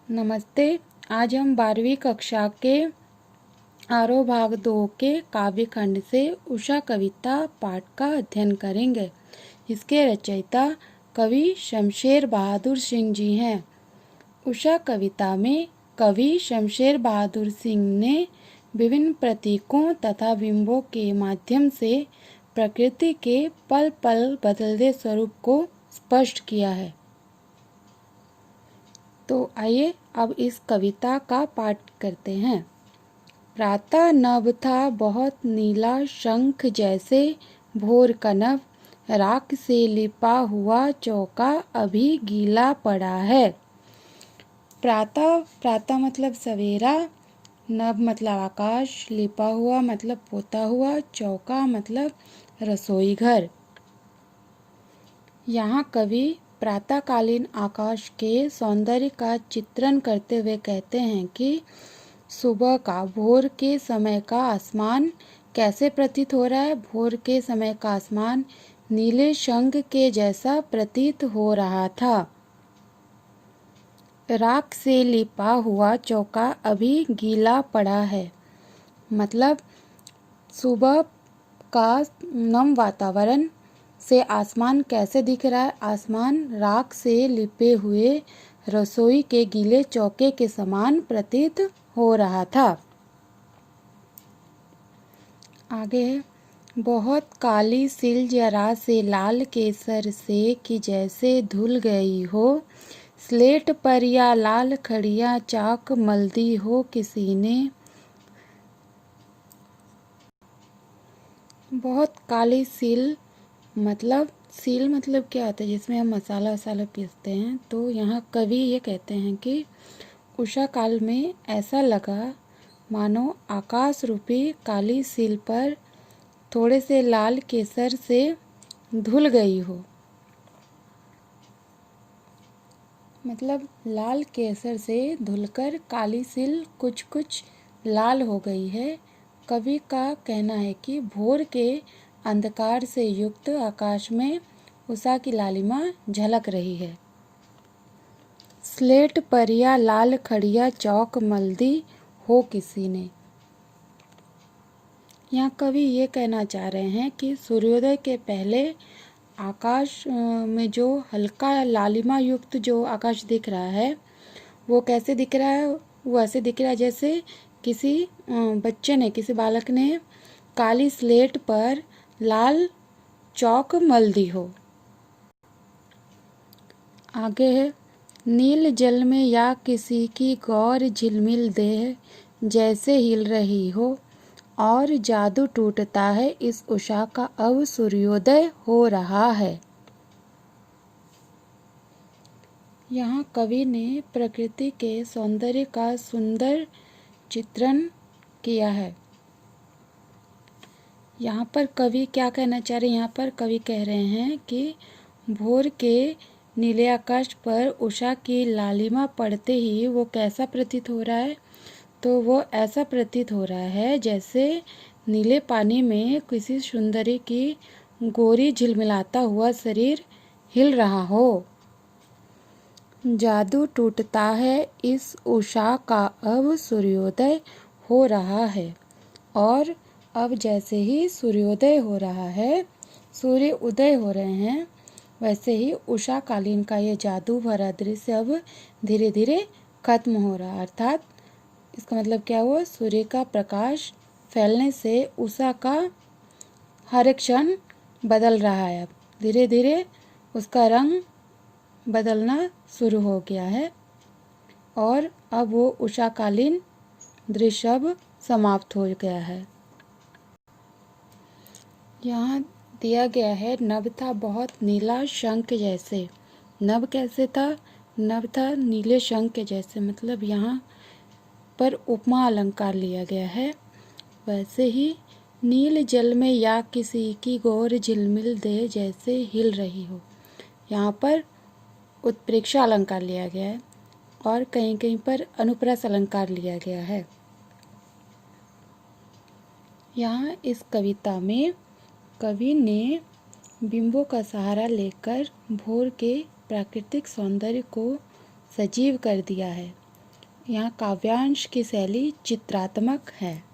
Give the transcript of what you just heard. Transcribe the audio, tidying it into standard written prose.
नमस्ते। आज हम 12वीं कक्षा के आरोह भाग 2 के काव्य खंड से उषा कविता पाठ का अध्ययन करेंगे। इसके रचयिता कवि शमशेर बहादुर सिंह जी हैं। उषा कविता में कवि शमशेर बहादुर सिंह ने विभिन्न प्रतीकों तथा बिंबों के माध्यम से प्रकृति के पल पल बदलते स्वरूप को स्पष्ट किया है। तो आइए अब इस कविता का पाठ करते हैं। प्रातः नभ था बहुत नीला शंख जैसे, भोर का नभ राख से लिपा हुआ चौका अभी गीला पड़ा है। प्रातः मतलब सवेरा, नभ मतलब आकाश, लिपा हुआ मतलब पोता हुआ, चौका मतलब रसोई घर। यहाँ कवि प्रातःकालीन आकाश के सौंदर्य का चित्रण करते हुए कहते हैं कि सुबह का भोर के समय का आसमान कैसे प्रतीत हो रहा है। भोर के समय का आसमान नीले शंख के जैसा प्रतीत हो रहा था। राख से लिपा हुआ चौका अभी गीला पड़ा है, मतलब सुबह का नम वातावरण से आसमान कैसे दिख रहा है। आसमान राख से लिपे हुए रसोई के गीले चौके के समान प्रतीत हो रहा था। आगे है, बहुत काली सिल जरा से लाल केसर से कि जैसे धुल गई हो, स्लेट पर या लाल खड़िया चाक मल दी हो किसी ने। बहुत काली सील मतलब क्या होता है, जिसमें हम मसाला वसाला पीसते हैं। तो यहाँ कवि ये कहते हैं कि उषा काल में ऐसा लगा मानो आकाश रूपी काली सील पर थोड़े से लाल केसर से धुल गई हो। मतलब लाल केसर से धुलकर काली सील कुछ कुछ लाल हो गई है। कवि का कहना है कि भोर के अंधकार से युक्त आकाश में उषा की लालिमा झलक रही है। स्लेट पर या लाल खड़िया चौक मल दी हो किसी ने। यहाँ कवि ये कहना चाह रहे हैं कि सूर्योदय के पहले आकाश में जो हल्का लालिमा युक्त जो आकाश दिख रहा है, वो कैसे दिख रहा है। वो ऐसे दिख रहा है जैसे किसी बच्चे ने, किसी बालक ने काली स्लेट पर लाल चौक मल दी हो। आगे है, नील जल में या किसी की गौर झिलमिल देह जैसे हिल रही हो, और जादू टूटता है इस उषा का अब सूर्योदय हो रहा है। यहाँ कवि ने प्रकृति के सौंदर्य का सुंदर चित्रण किया है। यहाँ पर कवि क्या कहना चाह रहे हैं, यहाँ पर कवि कह रहे हैं कि भोर के नीले आकाश पर उषा की लालिमा पड़ते ही वो कैसा प्रतीत हो रहा है। तो वो ऐसा प्रतीत हो रहा है जैसे नीले पानी में किसी सुंदरी की गोरी झिलमिलाता हुआ शरीर हिल रहा हो। जादू टूटता है इस उषा का अब सूर्योदय हो रहा है। और अब जैसे ही सूर्योदय हो रहा है, सूर्य उदय हो रहे हैं, वैसे ही उषा कालीन का ये जादू भरा दृश्य अब धीरे धीरे खत्म हो रहा है। अर्थात इसका मतलब क्या हुआ, सूर्य का प्रकाश फैलने से उषा का हर एक क्षण बदल रहा है। अब धीरे धीरे उसका रंग बदलना शुरू हो गया है और अब वो उषाकालीन दृश्य अब समाप्त हो गया है। यहाँ दिया गया है, नभ था बहुत नीला शंख जैसे। नभ कैसे था, नभ था नीले शंख के जैसे, मतलब यहाँ पर उपमा अलंकार लिया गया है। वैसे ही नील जल में या किसी की गौर झिलमिल दे जैसे हिल रही हो, यहाँ पर उत्प्रेक्षा अलंकार लिया गया है और कहीं कहीं पर अनुप्रास अलंकार लिया गया है। यहाँ इस कविता में कवि ने बिंबों का सहारा लेकर भोर के प्राकृतिक सौंदर्य को सजीव कर दिया है। यहाँ काव्यांश की शैली चित्रात्मक है।